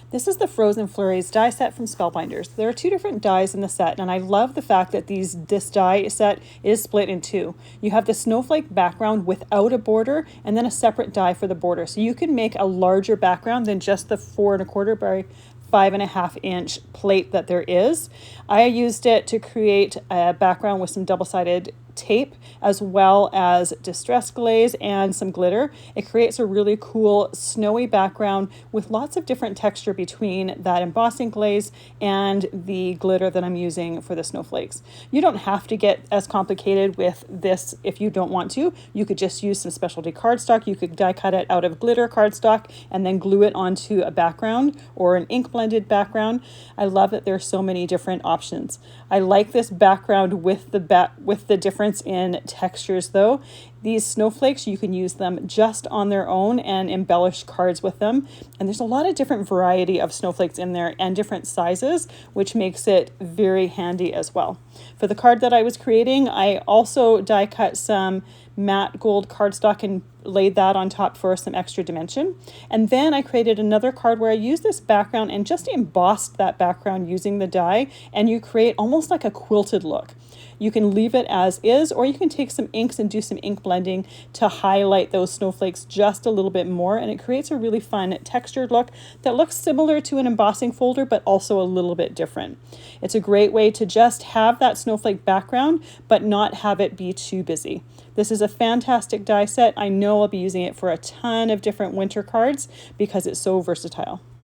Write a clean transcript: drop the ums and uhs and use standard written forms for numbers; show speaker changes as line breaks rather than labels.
This is the Frozen Flurries die set from Spellbinders. There are two different dies in the set, and I love the fact that this die set is split in two. You have the snowflake background without a border, and then a separate die for the border. So you can make a larger background than just the 4 1/4 by 5.5 inch plate that there is. I used it to create a background with some double-sided tape as well as distress glaze and some glitter. It creates a really cool snowy background with lots of different texture between that embossing glaze and the glitter that I'm using for the snowflakes. You don't have to get as complicated with this if you don't want to. You could just use some specialty cardstock. You could die cut it out of glitter cardstock and then glue it onto a background or an ink blended background. I love that there's so many different options. I like this background with the difference in textures though. These snowflakes, you can use them just on their own and embellish cards with them. And there's a lot of different variety of snowflakes in there and different sizes, which makes it very handy as well. For the card that I was creating, I also die cut some matte gold cardstock and laid that on top for some extra dimension. And then I created another card where I used this background and just embossed that background using the die, and you create almost like a quilted look. You can leave it as is, or you can take some inks and do some ink blending to highlight those snowflakes just a little bit more, and it creates a really fun textured look that looks similar to an embossing folder, but also a little bit different. It's a great way to just have that snowflake background, but not have it be too busy. This is a fantastic die set. I know I'll be using it for a ton of different winter cards because it's so versatile.